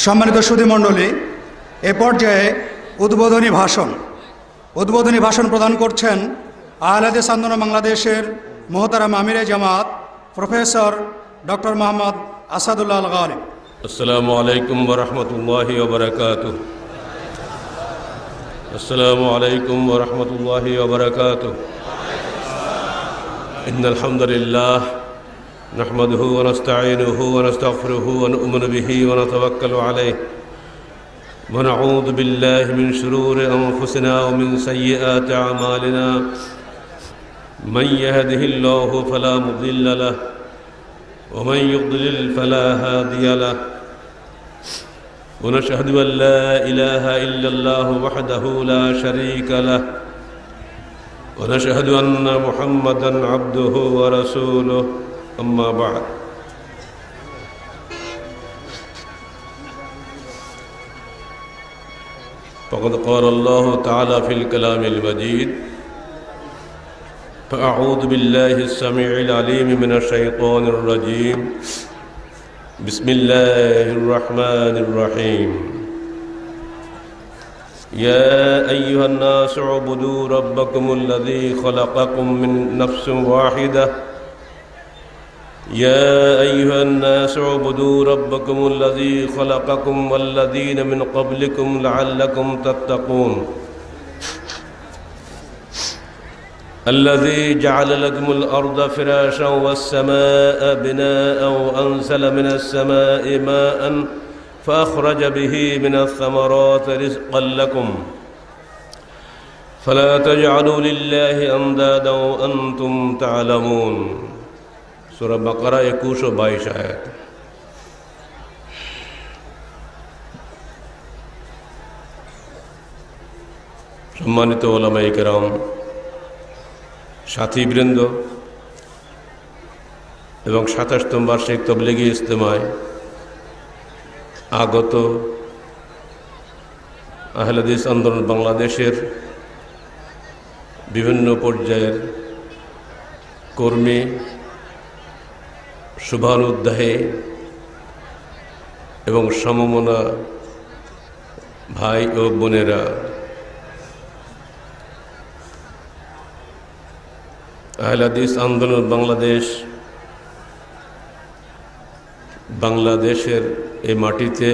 সম্মানিত সুধীমণ্ডলী, এ পর্যায়ে উদ্বোধনী ভাষণ প্রদান করছেন আহলে হাদিস আন্দোলন বাংলাদেশের মোহতারাম আমিরে জামাত প্রফেসর ডক্টর মোহাম্মদ আসাদুল্লাহ আল গালিব। আসসালামু আলাইকুম ওয়া রাহমাতুল্লাহি ওয়া বারাকাতুহু। আসসালামু আলাইকুম ওয়া রাহমাতুল্লাহি ওয়া বারাকাতুহু। ইন্নাল হামদুলিল্লাহ নাহমাদুহু ওয়া নাস্তাঈনুহু ওয়া নাস্তাগফিরুহু ওয়া নু'মিনু বিহি ওয়া নাতাওয়াক্কালু আলাইহি ওয়া নাউযু বিল্লাহি মিন শুরুরি আনফুসিনা ওয়া মিন সাইয়্যাতি আ'মালিনা। মান ইয়াহদিহিল্লাহু ফালা মুদিল্লা লাহু ওয়া মান ইউদ্লিল ফালা হাদিয়া লাহু। ونشهد أن لا إله إلا الله وحده لا شريك له ونشهد أن محمدا عبده ورسوله أما بعد. فقد قال الله تعالى في الكلام المجيد: فأعوذ بالله السميع العليم من الشيطان الرجيم. بسم الله الرحمن الرحيم. يا أيها الناس اعبدوا ربكم الذي خلقكم من نفس واحدة يا أيها الناس اعبدوا ربكم الذي خلقكم والذين من قبلكم لعلكم تتقون الذي جعل لكم الأرض فراشا والسماء بناء وأنزل من السماء ماء فأخرج به من الثمرات رزقا لكم فلا تجعلوا لله أندادا وأنتم تعلمون. সূরা বাকারা 21 ও 22 আয়াত। সম্মানিত ওলামায়ে কেরাম, সাথীবৃন্দ এবং ২৭তম বার্ষিক তবলিগি ইজতেমায় আগত আহলে হাদিস আন্দোলন বাংলাদেশের বিভিন্ন পর্যায়ের কর্মী, শুভানুধ্যায়ী এবং সমমনা ভাই ও বোনেরা, আহলে হাদিস আন্দোলন বাংলাদেশের এই মাটিতে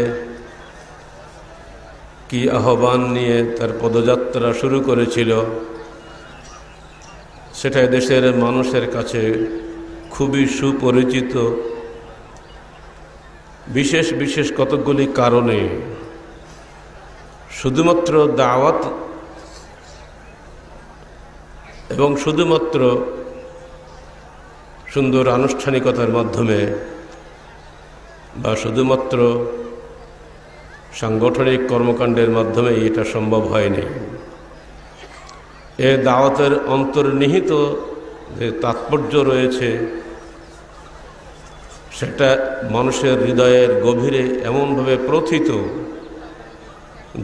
কি আহ্বান নিয়ে তার পদযাত্রা শুরু করেছিল, সেটা দেশের মানুষের কাছে খুবই সুপরিচিত। বিশেষ বিশেষ কতকগুলি কারণে শুধুমাত্র দাওয়াত এবং শুধুমাত্র সুন্দর আনুষ্ঠানিকতার মাধ্যমে বা শুধুমাত্র সাংগঠনিক কর্মকাণ্ডের মাধ্যমে এটা সম্ভব হয়নি। এ দাওয়াতের অন্তর্নিহিত যে তাৎপর্য রয়েছে, সেটা মানুষের হৃদয়ের গভীরে এমনভাবে প্রথিত,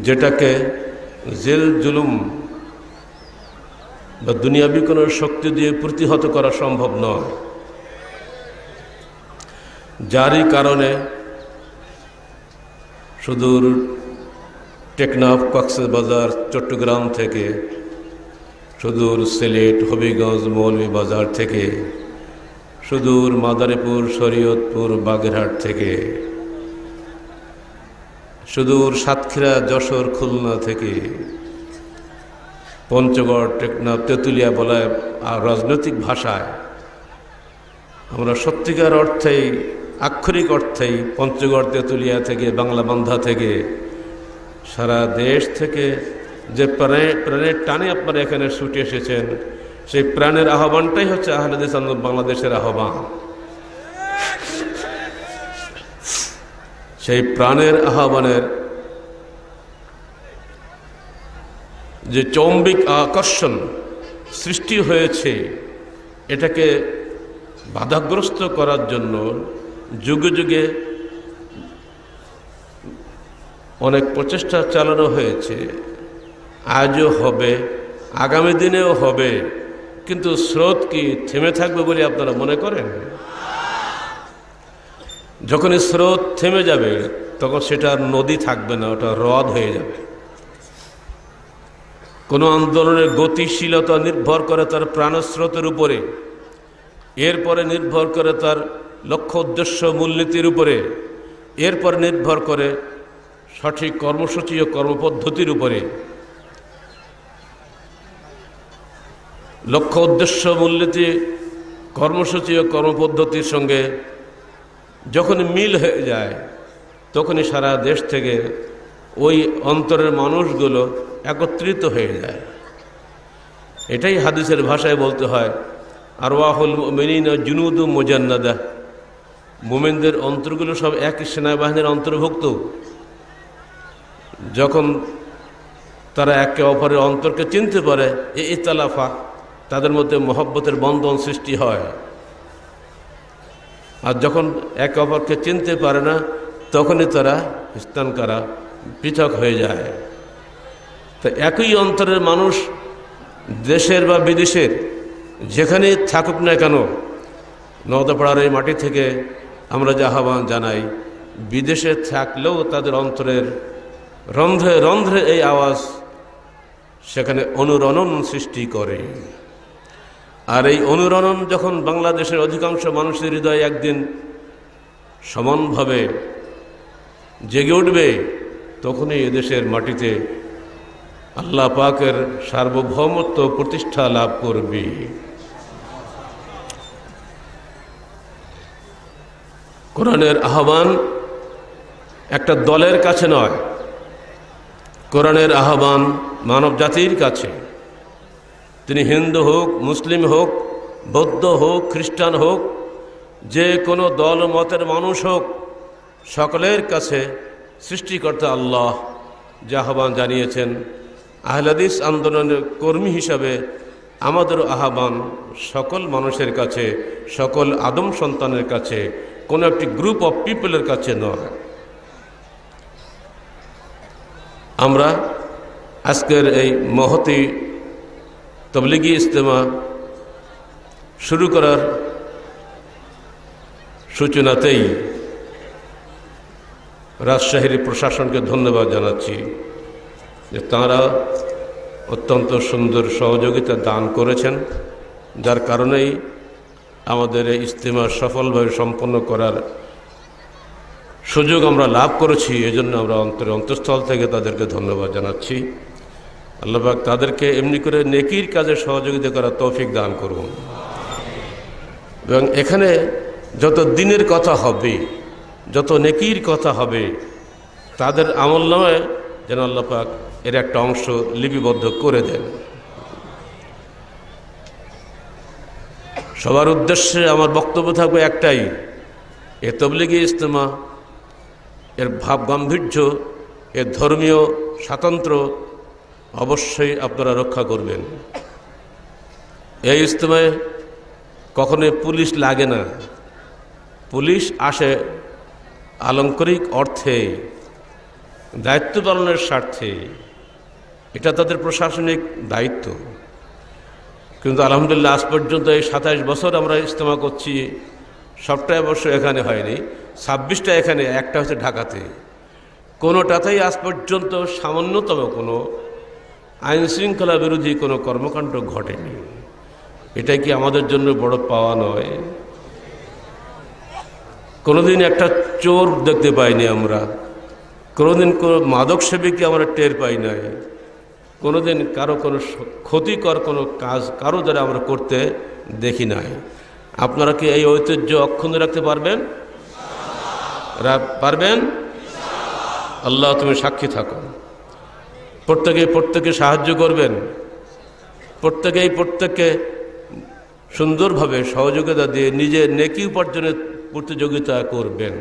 যেটাকে জেল জুলুম বা দুনিয়াবি কোনো শক্তি দিয়ে প্রতিহত করা সম্ভব নয়। যারই কারণে সুদূর টেকনাফ, কক্সবাজার, চট্টগ্রাম থেকে, সুদূর সিলেট, হবিগঞ্জ, মৌলভীবাজার থেকে, সুদূর মাদারীপুর, শরীয়তপুর, বাগেরহাট থেকে, সুদূর সাতক্ষীরা, যশোর, খুলনা থেকে, পঞ্চগড়, টেকনাফ, তেঁতুলিয়া বলায় আর রাজনৈতিক ভাষায় আমরা সত্যিকার অর্থেই, আক্ষরিক অর্থেই পঞ্চগড়, তেঁতুলিয়া থেকে, বাংলা বান্ধা থেকে, সারা দেশ থেকে যে প্রাণের টানে আপনারা এখানে ছুটে এসেছেন, সেই প্রাণের আহ্বানটাই হচ্ছে আহলে হাদিস আন্দোলন বাংলাদেশের আহ্বান। সেই প্রাণের আহ্বানের যে চৌম্বিক আকর্ষণ সৃষ্টি হয়েছে, এটাকে বাধাগ্রস্ত করার জন্য যুগে যুগে অনেক প্রচেষ্টা চালানো হয়েছে, আজও হবে, আগামী দিনেও হবে। কিন্তু স্রোত কি থেমে থাকবে বলে আপনারা মনে করেন? যখনই স্রোত থেমে যাবে, তখন সেটা আর নদী থাকবে না, ওটা হ্রদ হয়ে যাবে। কোনো আন্দোলনের গতিশীলতা নির্ভর করে তার প্রাণস্রোতের উপরে, এরপরে নির্ভর করে তার লক্ষ্য উদ্দেশ্য মূলনীতির উপরে, এরপরে নির্ভর করে সঠিক কর্মসূচি ও কর্মপদ্ধতির উপরে। লক্ষ্য উদ্দেশ্য মূলনীতি কর্মসূচি ও কর্মপদ্ধতির সঙ্গে যখন মিল হয়ে যায়, তখনই সারা দেশ থেকে ওই অন্তরের মানুষগুলো একত্রিত হয়ে যায়। এটাই হাদিসের ভাষায় বলতে হয় আরওয়াহুল মুমিনিনা জুনুদুম মুজান্নাদা, মুমিনদের অন্তরগুলো সব একই সেনাবাহিনীর অন্তর্ভুক্ত। যখন তারা একে অপরের অন্তরকে চিনতে পারে, ইতালাফা, তাদের মধ্যে মহব্বতের বন্ধন সৃষ্টি হয়। আর যখন একে অপরকে চিনতে পারে না, তখনই তারা স্থানকারা পৃথক হয়ে যায়। তো একই অন্তরের মানুষ দেশের বা বিদেশের যেখানে থাকুক না কেন, নওদাপাড়ার এই মাটি থেকে আমরা যে আহ্বান জানাই, বিদেশে থাকলেও তাদের অন্তরের রন্ধ্রে রন্ধ্রে এই আওয়াজ সেখানে অনুরণন সৃষ্টি করে। আর এই অনুরণন যখন বাংলাদেশের অধিকাংশ মানুষের হৃদয়ে একদিন সমানভাবে জেগে উঠবে, তখনই এদেশের মাটিতে আল্লাহ পাকের সার্বভৌমত্ব প্রতিষ্ঠা লাভ করবে। কোরআনের আহ্বান একটা দলের কাছে নয়, কোরআনের আহ্বান মানব জাতির কাছে। তিনি হিন্দু হোক, মুসলিম হোক, বৌদ্ধ হোক, খ্রিস্টান হোক, যে কোনো দল মতের মানুষ হোক, সকলের কাছে সৃষ্টিকর্তা আল্লাহ যে আহ্বান জানিয়েছেন, আহলে হাদিস আন্দোলনের কর্মী হিসাবে আমাদেরও আহ্বান সকল মানুষের কাছে, সকল আদম সন্তানের কাছে, কোনো একটি গ্রুপ অফ পিপলের কাছে নয়। আমরা আজকের এই মহতী তবলিগি ইজতেমা শুরু করার সূচনাতেই রাজশাহীর প্রশাসনকে ধন্যবাদ জানাচ্ছি যে তাঁরা অত্যন্ত সুন্দর সহযোগিতা দান করেছেন, যার কারণেই আমাদের এই ইজতেমা সফলভাবে সম্পন্ন করার সুযোগ আমরা লাভ করেছি। এজন্য আমরা অন্তঃস্থল থেকে তাদেরকে ধন্যবাদ জানাচ্ছি। আল্লাহ পাক তাদেরকে এমনি করে নেকির কাজে সহযোগিতা করার তৌফিক দান করুন। এবং এখানে যত দিনের কথা হবে, যত নেকির কথা হবে, তাদের আমলনামায় যেন আল্লাহ পাক এর একটা অংশ লিপিবদ্ধ করে দেন। সবার উদ্দেশ্যে আমার বক্তব্য থাকবে একটাই, এ তবলিগি ইজতেমা এর ভাব গাম্ভীর্য, এর ধর্মীয় স্বাতন্ত্র্য অবশ্যই আপনারা রক্ষা করবেন। এই ইজতেমায় কখনোই পুলিশ লাগে না, পুলিশ আসে আলংকারিক অর্থে, দায়িত্ব পালনের স্বার্থে, এটা তাদের প্রশাসনিক দায়িত্ব। কিন্তু আলহামদুলিল্লাহ আজ পর্যন্ত এই 27 বছর আমরা ইজতেমা করছি, সবটাই অবশ্য এখানে হয়নি, 26টা এখানে, একটা হচ্ছে ঢাকাতে। কোনোটাতেই আজ পর্যন্ত সামান্যতম কোনো আইনশৃঙ্খলা বিরোধী কোনো কর্মকাণ্ড ঘটেনি। এটাই কি আমাদের জন্য বড় পাওয়া নয়? কোনোদিন একটা চোর দেখতে পাইনি আমরা, কোনোদিন কোনো মাদক সেবীকে আমরা টের পাই নাই, কোনোদিন কারো কোনো ক্ষতিকর কোনো কাজ কারো দ্বারা আমরা করতে দেখি নাই। আপনারা কি এই ঐতিহ্য অক্ষুণ্ণ রাখতে পারবেন? পারবেন? আল্লাহ তুমি সাক্ষী থাকো। প্রত্যেকে সাহায্য করবেন, প্রত্যেককে সুন্দরভাবে সহযোগিতা দিয়ে নিজের নেকি উপার্জনের প্রতিযোগিতা করবেন।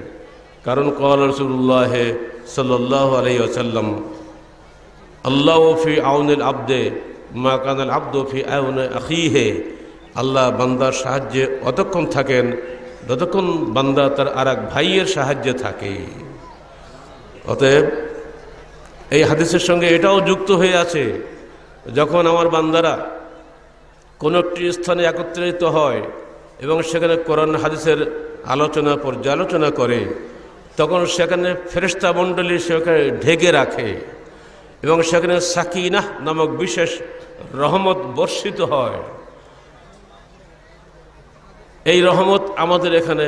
কারণ ক্বাল রাসূলুল্লাহ সাল্লাল্লাহু আলাইহি ওয়াসাল্লাম, আল্লাহু ফি আউনিল আবদে মা কানাল আবদু ফি আউনি আখিহি, আল্লাহ বান্দার সাহায্যে অতক্ষণ থাকেন যতক্ষণ বান্দা তার আর এক ভাইয়ের সাহায্যে থাকে। অতএব এই হাদিসের সঙ্গে এটাও যুক্ত হয়ে আছে, যখন আমার বান্দারা কোনো একটি স্থানে একত্রিত হয় এবং সেখানে কোরআন হাদিসের আলোচনা পর্যালোচনা করে, তখন সেখানে ফেরেশতা মণ্ডলী সেখানে ঢেকে রাখে এবং সেখানে সাকিনাহ নামক বিশেষ রহমত বর্ষিত হয়। এই রহমত আমাদের এখানে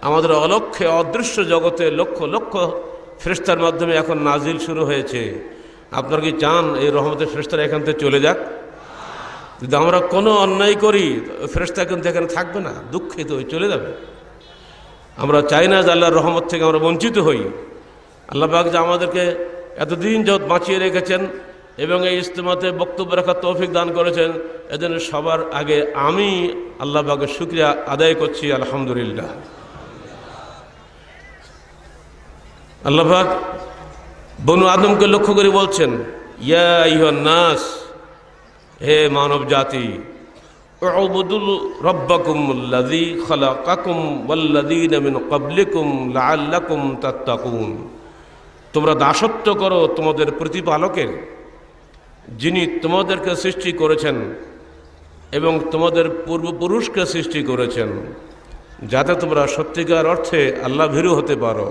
আমাদের অলক্ষ্যে অদৃশ্য জগতে লক্ষ লক্ষ ফেরেশতার মাধ্যমে এখন নাজিল শুরু হয়েছে। আপনারা কি চান এই রহমতের ফেরেশতারা এখান থেকে চলে যাক? যদি আমরা কোনো অন্যায় করি ফেরেশতা কিন্তু এখানে থাকবে না, দুঃখিত হয়ে চলে যাবে। আমরা চাই না যে আল্লাহর রহমত থেকে আমরা বঞ্চিত হই। আল্লাহ পাক যে আমাদেরকে এতদিন যাবত বাঁচিয়ে রেখেছেন এবং এই ইজতেমাতে বক্তব্য রাখার তৌফিক দান করেছেন, এজন্য সবার আগে আমি আল্লাহ পাকের শুকরিয়া আদায় করছি, আলহামদুলিল্লাহ। আল্লাহ পাক বনু আদমকে লক্ষ্য করে বলছেন, ইয়া আইয়ুহান নাস, হে মানব জাতি, উবুদু রাব্বাকুমুল্লাযী খালাকাকুম ওয়াল্লাযীনা মিন ক্বাবলিকুম লাআল্লাকুম তাত্তাকুন। তোমরা দাসত্ব করো তোমাদের প্রতিপালকের, যিনি তোমাদেরকে সৃষ্টি করেছেন এবং তোমাদের পূর্বপুরুষকে সৃষ্টি করেছেন, যাতে তোমরা সত্যিকার অর্থে আল্লাহ ভীরু হতে পারো।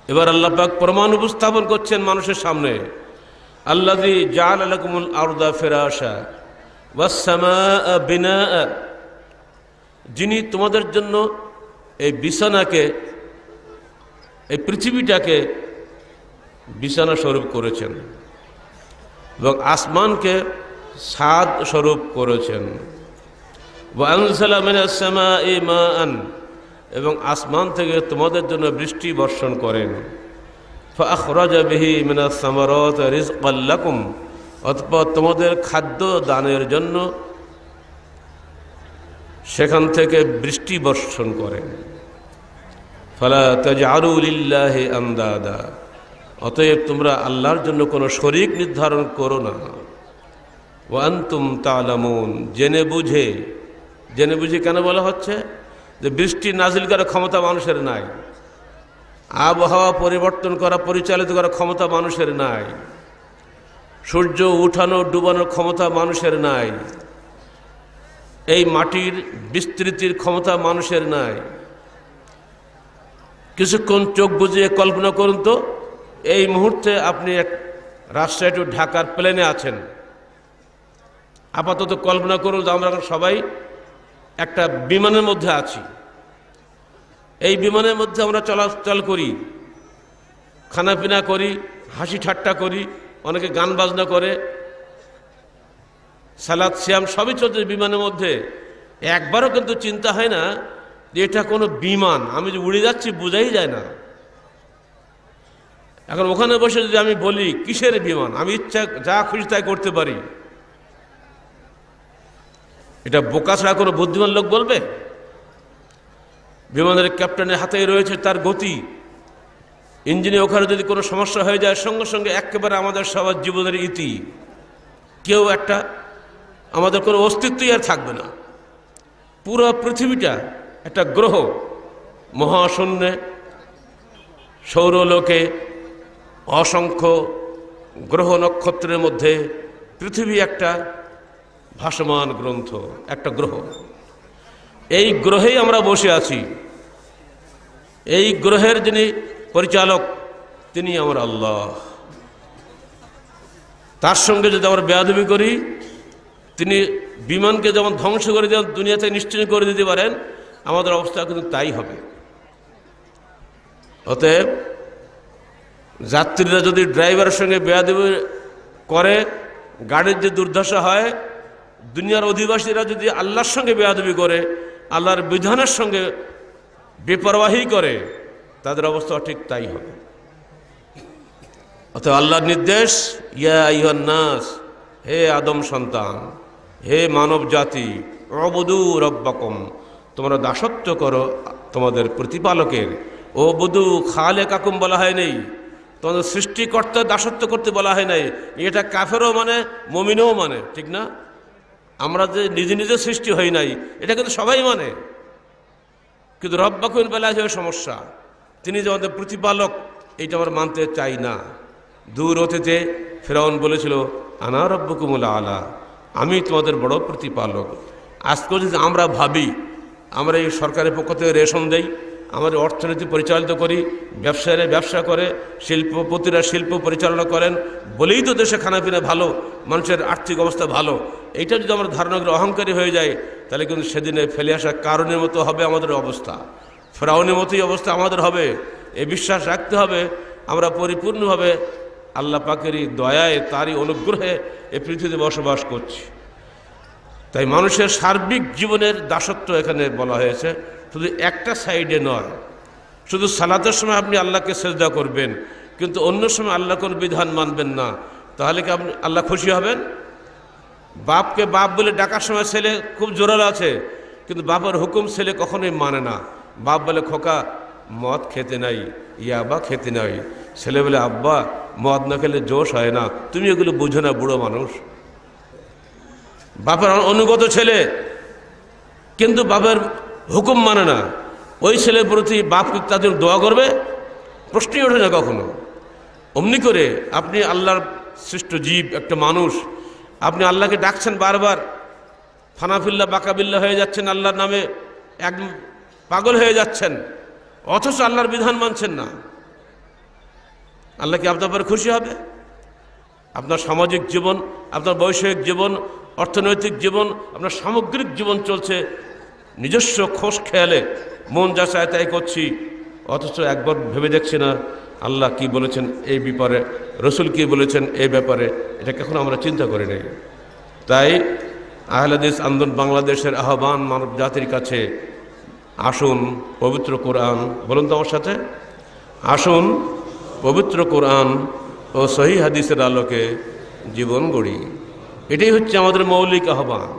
এবার আল্লাহ পাক প্রমাণ উপস্থাপন করছেন মানুষের সামনে, আল্লাযী জাআলা লাকুমুল আরদা ফিরাশা ওয়াস সামাআ বিনাআ, যিনি তোমাদের জন্য এই বিছানাকে, এই পৃথিবীটাকে বিছানা স্বরূপ করেছেন এবং আসমানকে ছাদ স্বরূপ করেছেন। ওয়া আনজালা মিনাস সামাই মাআন, এবং আসমান থেকে তোমাদের জন্য বৃষ্টি বর্ষণ করেন। ফাআখরাজা বিহি মিনাস সামারাতি রিজকাল লাকুম, অতঃপর তোমাদের খাদ্য দানের জন্য সেখান থেকে বৃষ্টি বর্ষণ করেন। ফালা তাজআলু লিল্লাহি আমদাদা, অতএব তোমরা আল্লাহর জন্য কোনো শরীক নির্ধারণ করো না। ওয়া আনতুম তা'লামুন, জেনে বুঝে কেন বলা হচ্ছে যে বৃষ্টি নাজিল করার ক্ষমতা মানুষের নাই, আবহাওয়া পরিবর্তন করা পরিচালিত করার ক্ষমতা মানুষের নাই, সূর্য উঠানো ডুবানোর ক্ষমতা মানুষের নাই, এই মাটির বিস্তৃতির ক্ষমতা মানুষের নাই। কিছুক্ষণ চোখ বুজিয়ে কল্পনা করুন তো, এই মুহূর্তে আপনি এক রাজশাহী টু ঢাকার প্লেনে আছেন। আপাতত কল্পনা করুন যে আমরা সবাই একটা বিমানের মধ্যে আছি। এই বিমানের মধ্যে আমরা চলাচল করি, খানাপিনা করি, হাসি ঠাট্টা করি, অনেকে গান বাজনা করে, সালাত সিয়াম সবই চলছে বিমানের মধ্যে। একবারও কিন্তু চিন্তা হয় না যে এটা কোনো বিমান, আমি যে উড়ে যাচ্ছি বোঝাই যায় না। এখন ওখানে বসে যদি আমি বলি কিসের বিমান, আমি ইচ্ছা যা খুশি তাই করতে পারি, এটা বোকা ছাড়া কোনো বুদ্ধিমান লোক বলবে? বিমানের ক্যাপ্টেনের হাতেই রয়েছে তার গতি, ইঞ্জিনে ওখানে যদি কোনো সমস্যা হয়ে যায় সঙ্গে সঙ্গে একেবারে আমাদের সবার জীবনের ইতি, কেউ একটা আমাদের কোনো অস্তিত্বই আর থাকবে না। পুরো পৃথিবীটা একটা গ্রহ, মহাশূন্যে সৌরলোকে অসংখ্য গ্রহ নক্ষত্রের মধ্যে পৃথিবী একটা ভাসমান গ্রন্থ, একটা গ্রহ। এই গ্রহেই আমরা বসে আছি। এই গ্রহের যিনি পরিচালক তিনি আমার আল্লাহ। তার সঙ্গে যদি আমরা বেয়াদবি করি, তিনি বিমানকে যেমন ধ্বংস করে দেন, দুনিয়াতে নিশ্চয় করে দিতে পারেন, আমাদের অবস্থা কিন্তু তাই হবে। অতএব যাত্রীরা যদি ড্রাইভারের সঙ্গে বেয়াদবি করে, গাড়ির যে দুর্দশা হয়, দুনিয়ার অধিবাসীরা যদি আল্লাহর সঙ্গে বেয়াদবি করে, আল্লাহর বিধানের সঙ্গে বেপরোয়াহি করে, তাদের অবস্থা ঠিক তাই হবে। অতএব আল্লাহর নির্দেশ, ইয়া আইয়ুহান নাস, হে আদম সন্তান, হে মানব জাতি, উবুদু রাব্বাকুম, তোমরা দাসত্ব করো তোমাদের প্রতিপালকের। উবুদু খালিকাকুম বলা হয় নাই, তোমাদের সৃষ্টিকর্তার দাসত্ব করতে বলা হয় নাই। এটা কাফেরও মানে, মুমিনও মানে, ঠিক না? আমরা যে নিজে নিজে সৃষ্টি হই নাই এটা কিন্তু সবাই মানে, কিন্তু রব্বাকুম বেলায় হয়ে সমস্যা। তিনি যে আমাদের প্রতিপালক এইটা আমরা মানতে চাই না। দূর অতীতে ফিরআউন বলেছিল, আনা রব্বুকুমুল আলা, আমি তোমাদের বড় প্রতিপালক। আজকে যদি আমরা ভাবি আমরা এই সরকারের পক্ষ থেকে রেশন দেই, আমাদের অর্থনীতি পরিচালিত করি, ব্যবসায়ীরা ব্যবসা করে, শিল্পপতিরা শিল্প পরিচালনা করেন বলেই তো দেশে খানাপিনা ভালো, মানুষের আর্থিক অবস্থা ভালো। এইটা যদি আমরা ধারণা করে অহংকারী হয়ে যায়, তাহলে কিন্তু সেদিনে ফেলে আসা কারণের মতো হবে আমাদের অবস্থা, ফেরাউনের মতোই অবস্থা আমাদের হবে। এই বিশ্বাস রাখতে হবে আমরা পরিপূর্ণভাবে আল্লাহ পাকেরই দয়ায়, তারই অনুগ্রহে এই পৃথিবীতে বসবাস করছি। তাই মানুষের সার্বিক জীবনের দাসত্ব এখানে বলা হয়েছে, শুধু একটা সাইডে নয়। শুধু সালাতের সময় আপনি আল্লাহকে সেজদা করবেন, কিন্তু অন্য সময় আল্লাহ কোন বিধান মানবেন না, তাহলে কি আপনি আল্লাহ খুশি হবেন? বাপকে বাপ বলে ডাকার সময় ছেলে খুব জোরালো আছে, কিন্তু বাবার হুকুম ছেলে কখনোই মানে না। বাপ বলে খোকা মদ খেতে নাই, ইয়াবা খেতে নাই, ছেলে বলে আব্বা মদ না খেলে জোশ হয় না, তুমি এগুলো বুঝো না, বুড়ো মানুষ। বাপের অনুগত ছেলে, কিন্তু বাপের হুকুম মানে না, ওই ছেলের প্রতি বাপ তাদের দোয়া করবে? প্রশ্নই ওঠে না কখনো। অমনি করে আপনি আল্লাহর সৃষ্ট জীব, একটা মানুষ, আপনি আল্লাহকে ডাকছেন বারবার, ফানাফিল্লা বাকাবিল্লা হয়ে যাচ্ছেন, আল্লাহর নামে এক পাগল হয়ে যাচ্ছেন, অথচ আল্লাহর বিধান মানছেন না। আল্লাহ কি আপনার উপর খুশি হবে? আপনার সামাজিক জীবন, আপনার বৈষয়িক জীবন, অর্থনৈতিক জীবন, আপনার সামগ্রিক জীবন চলছে নিজস্ব খোঁজ খেয়ালে, মন যা চায় তাই করছি, অথচ একবার ভেবে দেখছি না আল্লাহ কি বলেছেন এই ব্যাপারে, রসুল কি বলেছেন এই ব্যাপারে, এটা কখনো আমরা চিন্তা করি নাই। তাই আহলে হাদিস আন্দোলন বাংলাদেশের আহ্বান মানব জাতির কাছে, আসুন পবিত্র কোরআন, বলুন তো আমার সাথে, আসুন পবিত্র কোরআন ও সহিহ হাদিসের আলোকে জীবন গড়ি। এটাই হচ্ছে আমাদের মৌলিক আহ্বান।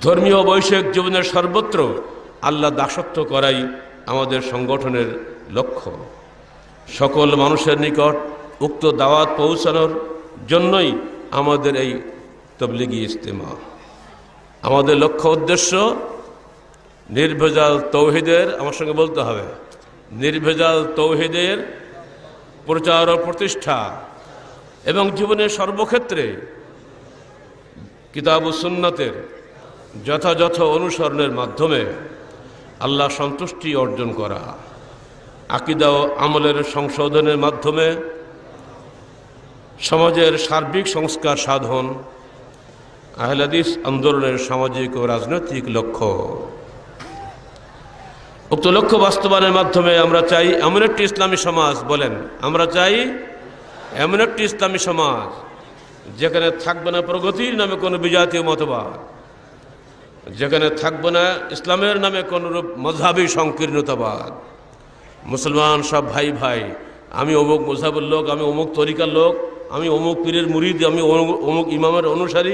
ধর্মীয় বৈষয়িক জীবনের সর্বত্র আল্লাহ দাসত্ব করাই আমাদের সংগঠনের লক্ষ্য। সকল মানুষের নিকট উক্ত দাওয়াত পৌঁছানোর জন্যই আমাদের এই তবলিগি ইজতেমা। আমাদের লক্ষ্য উদ্দেশ্য নির্ভেজাল তৌহিদের, আমার সঙ্গে বলতে হবে, নির্ভেজাল তৌহিদের প্রচার ও প্রতিষ্ঠা এবং জীবনের সর্বক্ষেত্রে কিতাব ও সুন্নাতের যথাযথ অনুসরণের মাধ্যমে আল্লাহ সন্তুষ্টি অর্জন করা, আকীদা ও আমলের সংশোধনের মাধ্যমে সমাজের সার্বিক সংস্কার সাধন আহলে হাদিস আন্দোলনের সামাজিক ও রাজনৈতিক লক্ষ্য। উক্ত লক্ষ্য বাস্তবায়নের মাধ্যমে আমরা চাই এমন একটি ইসলামী সমাজ, বলেন আমরা চাই এমন একটি ইসলামী সমাজ যেখানে থাকবে না প্রগতির নামে কোনো বিজাতীয় মতবাদ, যেখানে থাকবে না ইসলামের নামে কোনরূপ মযহাবী সংকীর্ণতাবাদ। মুসলমান সব ভাই ভাই, আমি অমুক মযহাবের লোক, আমি অমুক তরিকার লোক, আমি অমুক পীরের মুরিদ, আমি অমুক ইমামের অনুসারী,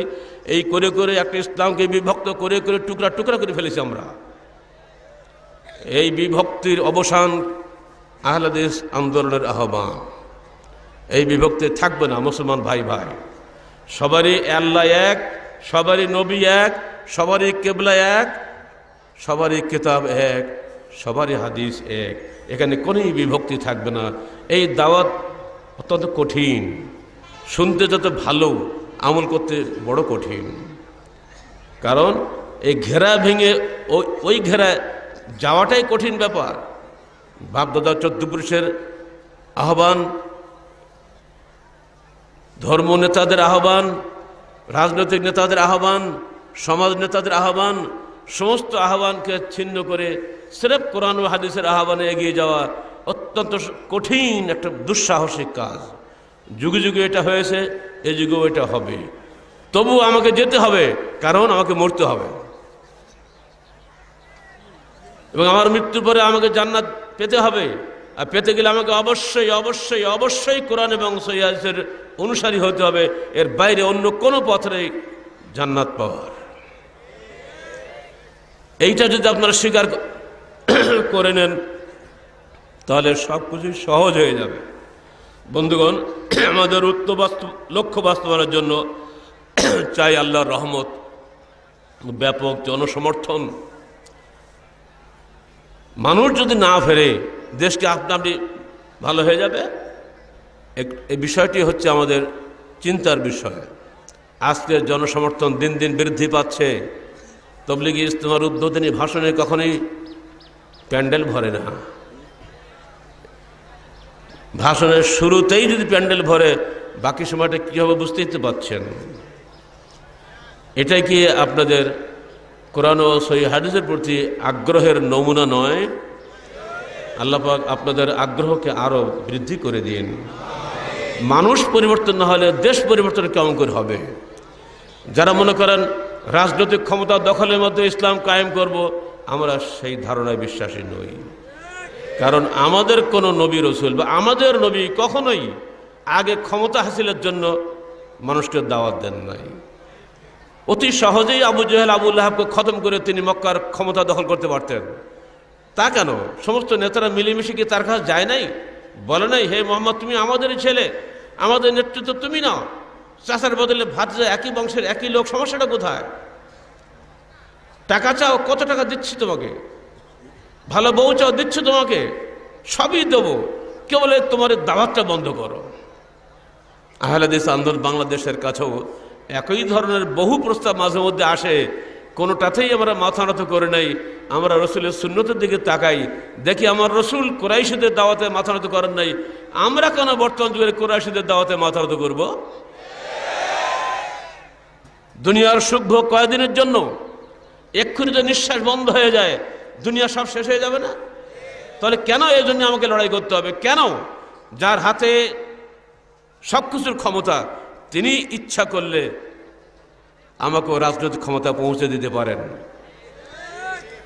এই করে করে একটা ইসলামকে বিভক্ত করে করে টুকরা টুকরা করে ফেলেছি আমরা। এই বিভক্তির অবসান আহলে হাদিস আন্দোলনের আহ্বান। এই বিভক্তি থাকবে না মুসলমান ভাই ভাই, সবারই আল্লাহ এক, সবারই নবী এক, সবারই কিবলা এক, সবারই কিতাব এক, সবারই হাদিস এক, এখানে কোনোই বিভক্তি থাকবে না। এই দাওয়াত অত্যন্ত কঠিন, শুনতে যত ভালো, আমল করতে বড় কঠিন। কারণ এই ঘেরা ভেঙে ওই ঘেরা যাওয়াটাই কঠিন ব্যাপার। বাপদাদা 14 পুরুষের আহ্বান, ধর্ম নেতাদের আহ্বান, রাজনৈতিক নেতাদের আহ্বান, সমাজ নেতাদের আহ্বান, সমস্ত আহ্বানকে ছিন্ন করে সিরেফ কোরআন ও হাদিসের আহ্বানে এগিয়ে যাওয়া অত্যন্ত কঠিন একটা দুঃসাহসিক কাজ। যুগে যুগে এটা হয়েছে, এই যুগেও এটা হবে। তবু আমাকে যেতে হবে, কারণ আমাকে মরতে হবে এবং আমার মৃত্যুর পরে আমাকে জান্নাত পেতে হবে। আর পেতে গেলে আমাকে অবশ্যই অবশ্যই অবশ্যই কোরআন এবং সহিহ হাদিসের অনুসারী হতে হবে। এর বাইরে অন্য কোনো পথ নেই জান্নাত পাওয়ার। এইটা যদি আপনারা স্বীকার করে নেন, তাহলে সব কিছু সহজ হয়ে যাবে। বন্ধুগণ, আমাদের লক্ষ্য বাস্তবায়নের জন্য চাই আল্লাহর রহমত, ব্যাপক জনসমর্থন। মানুষ যদি না ফেরে, দেশকে আপনা আপনি ভালো হয়ে যাবে? এই বিষয়টি হচ্ছে আমাদের চিন্তার বিষয়। আজকের জনসমর্থন দিন দিন বৃদ্ধি পাচ্ছে। তবলিগি ইজতেমার উদ্বোধনী ভাষণে কখনোই প্যান্ডেল ভরে না। ভাষণের শুরুতেই যদি প্যান্ডেল ভরে, বাকি সময়টা কী হবে বুঝতেই তো পারছেন। এটাই কি আপনাদের কোরআন ও সহিহ হাদিসের প্রতি আগ্রহের নমুনা নয়? আল্লাহ পাক আপনাদের আগ্রহকে আরও বৃদ্ধি করে দিন। মানুষ পরিবর্তন না হলে দেশ পরিবর্তন কেমন করে হবে? যারা মনে করেন রাজনৈতিক ক্ষমতা দখলের মধ্যে ইসলাম কায়েম করব, আমরা সেই ধারণায় বিশ্বাসী নই। কারণ আমাদের কোনো নবী রসুল বা আমাদের নবী কখনোই আগে ক্ষমতা হাসিলের জন্য মানুষকে দাওয়াত দেন নাই। অতি সহজেই আবু জেহেল আবু লাহাবকে খতম করে তিনি মক্কার ক্ষমতা দখল করতে পারতেন। তা কেন? সমস্ত নেতারা মিলেমিশে কি তার কাছে যায় নাই? বলে নাই, হে মোহাম্মদ তুমি আমাদেরই ছেলে, আমাদের নেতৃত্ব তুমি নাও। চাষার বদলে ভাত যায়, একই বংশের একই লোক, সমস্যাটা কোথায়? টাকা চাও, কত টাকা দিচ্ছি তোমাকে, ভালো বউ চাও, দিচ্ছি তোমাকে, সবই দেবো, কেবল তোমার দাওয়াতটা বন্ধ করো। আহলে হাদিস আন্দোলন বাংলাদেশের কাছেও একই ধরনের বহু প্রস্তাব মাঝে মধ্যে আসে, কোনোটাতেই আমরা মাথা নত করে নাই। আমরা রসুলের সুন্নতের দিকে তাকাই, দেখি আমার রসুল কুরাইশদের দাওয়াতে মাথা নত করেন নাই, আমরা কেন বর্তমান যুগের কুরাইশদের দাওয়াতে মাথা নত করব? দুনিয়ার সুখ ভোগ কয়েকদিনের জন্য, এক্ষুনি তো নিঃশ্বাস বন্ধ হয়ে যায়, দুনিয়া সব শেষ হয়ে যাবে না? তাহলে কেন এই জন্য আমাকে লড়াই করতে হবে? কেন? যার হাতে সব কিছুর ক্ষমতা, তিনি ইচ্ছা করলে আমাকেও রাজনৈতিক ক্ষমতা পৌঁছে দিতে পারেন।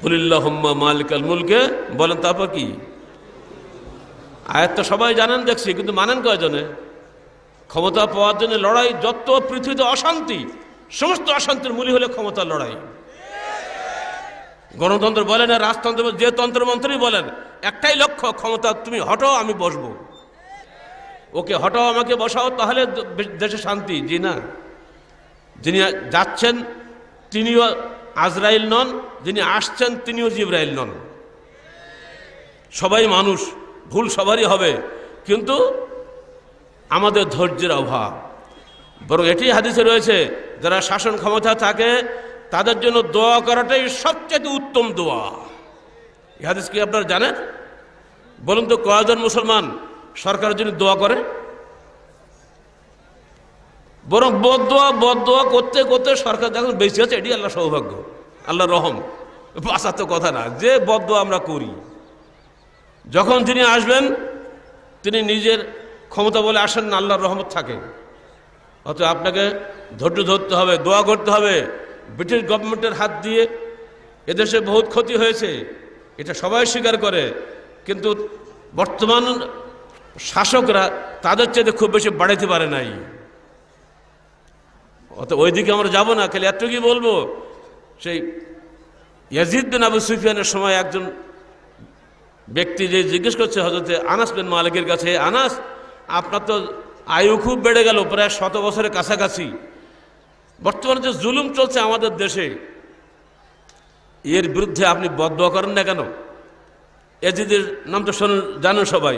কুলিল্লাহুম্মা মালিকাল মুলকে বলেন, তারপর কি? আয়াতটা সবাই জানেন দেখছি, কিন্তু মানেন কয়জনে? ক্ষমতা পাওয়ার জন্য লড়াই, যত পৃথিবীতে অশান্তি, সমস্ত অশান্তির মূলই হলে ক্ষমতার লড়াই। গণতন্ত্র বলেন আর রাজতন্ত্র, যে তন্ত্রমন্ত্রই বলেন, একটাই লক্ষ্য, ক্ষমতা তুমি হটাও আমি বসবো। ওকে হটাও আমাকে বসাও, তাহলে দেশে শান্তি। জি না, যিনি যাচ্ছেন তিনিও আজরাইল নন, যিনি আসছেন তিনিও জিবরাইল নন। সবাই মানুষ, ভুল সবারই হবে, কিন্তু আমাদের ধৈর্যের অভাব। বরং এটি হাদিসে রয়েছে, যারা শাসন ক্ষমতা থাকে তাদের জন্য দোয়া করাটাই সবচেয়ে উত্তম দোয়া। এই হাদিস কি আপনারা জানেন? বলুন তো, কয়জন মুসলমান সরকারের জন্য দোয়া করে? বরং বদদোয়া করতে করতে সরকার যখন বেঁচে আছে, এটি আল্লাহ সৌভাগ্য, আল্লাহ রহম, বাঁচার তো কথা না, যে বদদোয়া আমরা করি। যখন তিনি আসবেন, তিনি নিজের ক্ষমতা বলে আসেন না, আল্লাহর রহমত থাকে। অতএব আপনাকে ধৈর্য ধরতে হবে, দোয়া করতে হবে। ব্রিটিশ গভর্নমেন্টের হাত দিয়ে এদেশে বহুত ক্ষতি হয়েছে, এটা সবাই স্বীকার করে, কিন্তু বর্তমান শাসকরা তাদের চাইতে খুব বেশি বাড়াইতে পারে নাই। অত ওইদিকে আমরা যাব না, খালি এত কি বলবো, সেই ইয়াজিদ বিন আবু সুফিয়ানের সময় একজন ব্যক্তি যে জিজ্ঞেস করছে হযরতে আনাস বিন মালিকের কাছে, আনাস আপনার তো আয়ু খুব বেড়ে গেল, প্রায় 100 বছরের কাছাকাছি, বর্তমানে যে জুলুম চলছে আমাদের দেশে, এর বিরুদ্ধে আপনি বদদোয়া করেন না কেন? ইয়াজিদের নাম তো জানেন সবাই।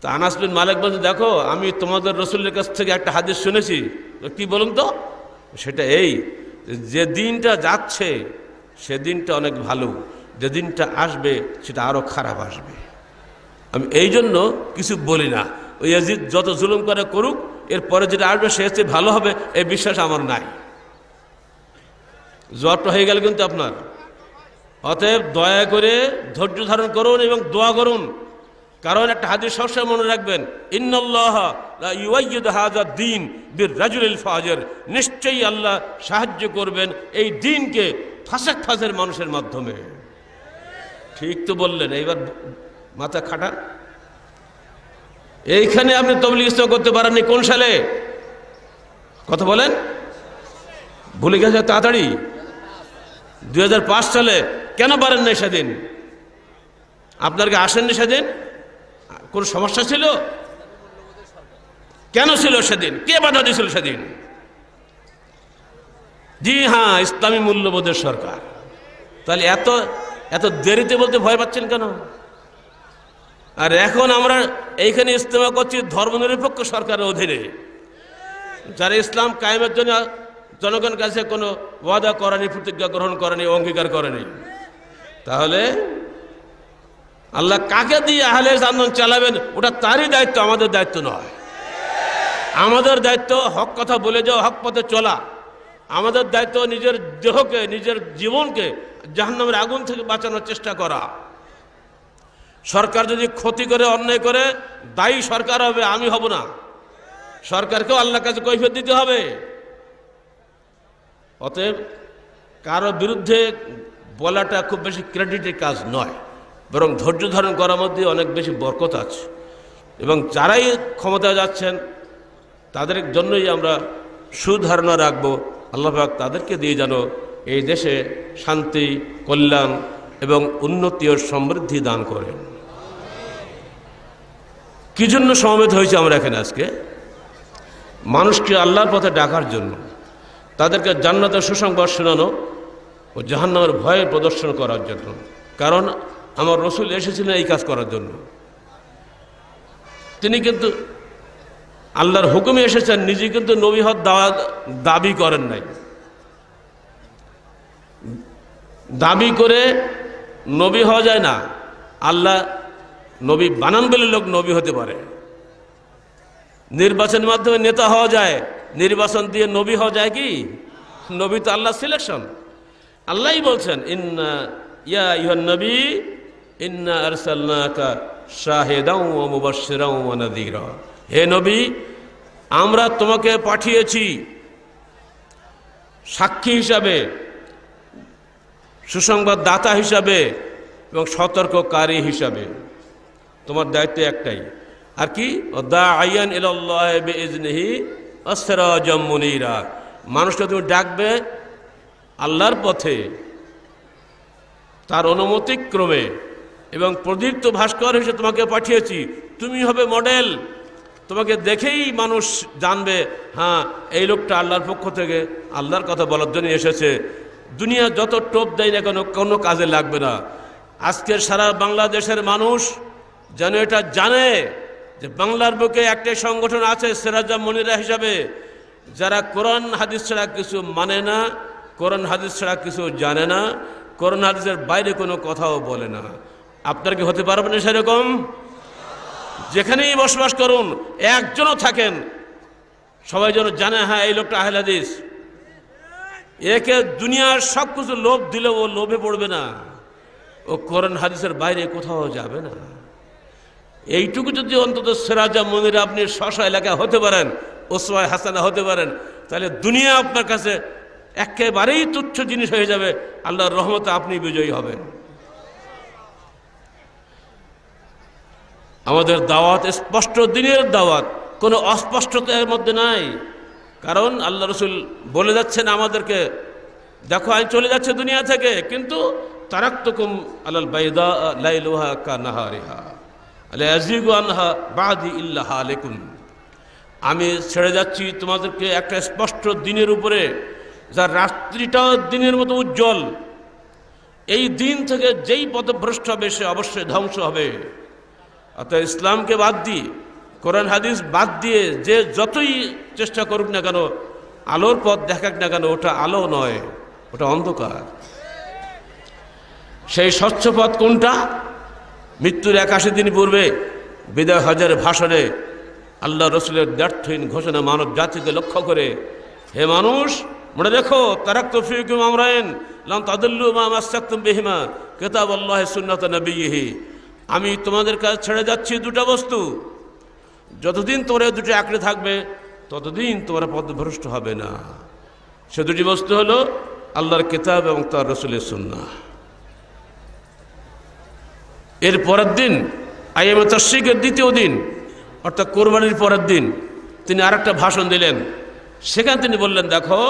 তা আনাস বিন মালিক বলছে, দেখো আমি তোমাদের রসুলের কাছ থেকে একটা হাদিস শুনেছি। কি বলুন তো? সেটা এই, যে দিনটা যাচ্ছে সে দিনটা অনেক ভালো, যে দিনটা আসবে সেটা আরো খারাপ আসবে। আমি এই জন্য কিছু বলি না, ওই ইয়াজিদ যত জুলুম করে করুক, এরপরে যেটা আসবে সে হচ্ছে ভালো হবে, এই বিশ্বাস আমার নাই। জ্বরটা হয়ে গেল কিন্তু আপনার। অতএব দয়া করে ধৈর্য ধারণ করুন এবং দোয়া করুন। কারণ একটা হাদিস সবসময় মনে রাখবেন, ইন্নাল্লাহ লা ইউআইয়িদু হাযা দ্বীন বির-রাজুলিল ফাজির, নিশ্চয়ই আল্লাহ সাহায্য করবেন এই দ্বীনকে ফাসেক ফাজের মানুষের মাধ্যমে। ঠিক তো বললেন, এইবার মাথা খাটান। এইখানে আপনি তাবলীগ ইসলাম করতে পারেননি কোন সালে? কথা বলেন, ভুলে গেছে তাড়াতাড়ি। 2005 সালে। কেন পারেন নাই সেদিন? আপনার কি আসেননি সেদিন? কোন সমস্যা ছিল? কেন ছিল সেদিন? কে বাধা দিয়েছিল সেদিন? জি হ্যাঁ, ইসলামী মূল্যবোধের সরকার। তাহলে এত এত দেরিতে বলতে ভয় পাচ্ছেন কেন? আর এখন আমরা এইখানে ইজতেমা করছি ধর্মনিরপেক্ষ সরকারের অধীনে, যারা ইসলাম কায়েমের জন্য জনগণের কাছে কোনো ওয়াদা করেনি, প্রতিজ্ঞা গ্রহণ করেনি, অঙ্গীকার করেনি। তাহলে আল্লাহ কাকে দিয়ে আহলে হাদিস আন্দোলন চালাবেন ওটা তারই দায়িত্ব, আমাদের দায়িত্ব নয়। আমাদের দায়িত্ব হক কথা বলে যাও, হক পথে চলা। আমাদের দায়িত্ব নিজের দেহকে, নিজের জীবনকে জাহান্নামের আগুন থেকে বাঁচানোর চেষ্টা করা। সরকার যদি ক্ষতি করে, অন্যায় করে, দায়ী সরকার হবে, আমি হব না। সরকারকেও আল্লাহর কাছে কৈফিয়ত দিতে হবে। অতএব কারো বিরুদ্ধে বলাটা খুব বেশি ক্রেডিটের কাজ নয়, বরং ধৈর্য ধারণ করার মধ্যে অনেক বেশি বরকত আছে। এবং যারাই ক্ষমতায় যাচ্ছেন তাদের জন্যই আমরা সুধারণা রাখবো, আল্লাহ পাক তাদেরকে দিয়ে যেন এই দেশে শান্তি, কল্যাণ এবং উন্নতি ও সমৃদ্ধি দান করেন। কি জন্য সমবেত হয়েছে আমরা এখানে আজকে? মানুষকে আল্লাহর পথে ডাকার জন্য, তাদেরকে জান্নাতের সুসংবাদ শোনানো ও জাহান্নামের ভয়ের প্রদর্শন করার জন্য। কারণ আমার রসুল এসেছিলেন এই কাজ করার জন্য। তিনি কিন্তু আল্লাহর হুকুমে এসেছেন, নিজে কিন্তু নবী হওয়ার দাবি করেন নাই। দাবি করে নবী হওয়া যায় না। আল্লাহ নবী বানান বলে লোক নবী হতে পারে। নির্বাচনের মাধ্যমে নেতা হওয়া যায়, নির্বাচন দিয়ে নবী হওয়া যায় কি? নবী তো আল্লাহ সিলেকশন। আল্লাহই বলছেন, ইন্না ইয়া আইয়ুহান নবী ইন্না আরসালনাকা শাহিদাও ওয়া মুবাশশিরাও ওয়া নাযীরা। হে নবী, আমরা তোমাকে পাঠিয়েছি সাক্ষী হিসাবে, সুসংবাদ দাতা হিসাবে এবং সতর্ককারী হিসাবে। তোমার দায়িত্ব একটাই, আর কি? দাআইয়ান ইলাল্লাহি বিইজনিহি ওয়া সিরাজাম মুনীরা। মানুষকে তুমি ডাকবে আল্লাহর পথে তার অনুমতিক্রমে, এবং প্রদীপ্ত ভাস্কর হিসেবে তোমাকে পাঠিয়েছি। তুমি হবে মডেল। তোমাকে দেখেই মানুষ জানবে, হ্যাঁ এই লোকটা আল্লাহর পক্ষ থেকে আল্লাহর কথা বলার জন্য এসেছে। দুনিয়া যত টোপ দেয় না কেন, কোনো কাজে লাগবে না। আজকের সারা বাংলাদেশের মানুষ যেন এটা জানে যে বাংলার বুকে একটাই সংগঠন আছে সিরাজাম মুনীরা হিসাবে, যারা কোরআন হাদিস ছাড়া কিছু মানে না, কোরআন হাদিস ছাড়া কিছু জানে না, কোরআন হাদিসের বাইরে কোনো কথাও বলে না। আপনার কি হতে পারবেন সেরকম? যেখানেই বসবাস করুন, একজনও থাকেন, সবাই যেন জানে হ্যাঁ এই লোকটা আহলে হাদিস। একে দুনিয়ার সব কিছু লোভ দিলে ও লোভে পড়বে না, ও কোরআন হাদিসের বাইরে কোথাও যাবে না। এইটুকু যদি অন্তত সিরাজাম মুনীরা আপনি স্ব এলাকায় হতে পারেন, উসওয়ায়ে হাসানা হতে পারেন, তাহলে দুনিয়া আপনার কাছে একেবারেই তুচ্ছ জিনিস হয়ে যাবে। আল্লাহর রহমতে আপনি বিজয়ী হবেন। আমাদের দাওয়াত স্পষ্ট দিনের দাওয়াত, কোনো অস্পষ্টতার মধ্যে নাই। কারণ আল্লাহ রসুল বলে যাচ্ছেন আমাদেরকে, দেখো আমি চলে যাচ্ছে দুনিয়া থেকে, কিন্তু তারাকতুকুম আলাল বাইদা লাইলুহা কানাহারিহা লা ইয়াজিগু আনহা বাদি ইল্লা হালিকুন। আমি ছেড়ে যাচ্ছি তোমাদেরকে একটা স্পষ্ট দিনের উপরে, যার রাত্রিটাও দিনের মতো উজ্জ্বল। এই দিন থেকে যেই পথভ্রষ্ট হবে সে অবশ্যই ধ্বংস হবে। অর্থাৎ ইসলামকে বাদ দিয়ে, কোরআন হাদিস বাদ দিয়ে যে যতই চেষ্টা করুক না কেন, আলোর পথ দেখাক না কেন, ওটা আলো নয়, ওটা অন্ধকার। সেই স্বচ্ছ পথ কোনটা? মৃত্যুর 81 দিন পূর্বে বিদায় হজের ভাষণে আল্লাহ রসুলের ব্যর্থহীন ঘোষণা মানব জাতিকে লক্ষ্য করে, হে মানুষ মনে রেখো, তারাকতু ফীকুম আমরাইন লান তাদিল্লু মা মাসসাকতুম বিহিমা কিতাবাল্লাহি সুন্নাত নবিয়্যিহি। আমি তোমাদের কাছে ছেড়ে যাচ্ছি দুটা বস্তু, যতদিন তোমরা দুটো আঁকড়ে থাকবে ততদিন তোমরা পথভ্রষ্ট হবে না। সে দুটি বস্তু হলো আল্লাহর কিতাব এবং তার রসুলের সুন্নাহ। এর পরের দিন আইয়ামে তাশরিকের দ্বিতীয় দিন, অর্থাৎ কোরবানির পরের দিন, তিনি আরেকটা ভাষণ দিলেন। সেখানে তিনি বললেন, দেখো,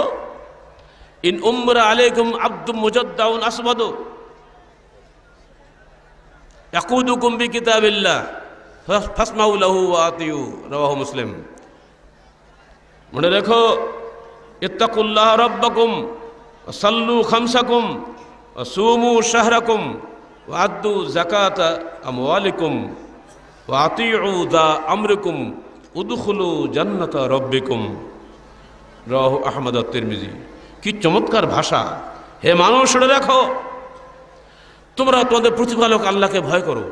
ইন উমরা আলাইকুম আব্দুম মুজাদ্দাউন আসবাদু ইয়াকুদুকুম বিকিতাবিল্লাহ ফাসমাউ লাহু ওয়া আতিউ, রাওয়াহু মুসলিম। মনে রেখো, ইত্তাকুল্লাহ রাব্বাকুম ওয়া সাল্লু খামসাকুম ওয়া সুমু শাহরাকুম ওয়া আদ্দু যাকাতা আমওয়ালিকুম ওয়া আতিউ দা আমরিকুম উদখুলু জান্নাতা রাব্বিকুম, রাওয়াহু আহমদ আত তিরমিজি। কি চমৎকার ভাষা! হে মানুষ, শুনে রাখো, তোমরা তোমাদের প্রতিপালক আল্লাহকে ভয় করো,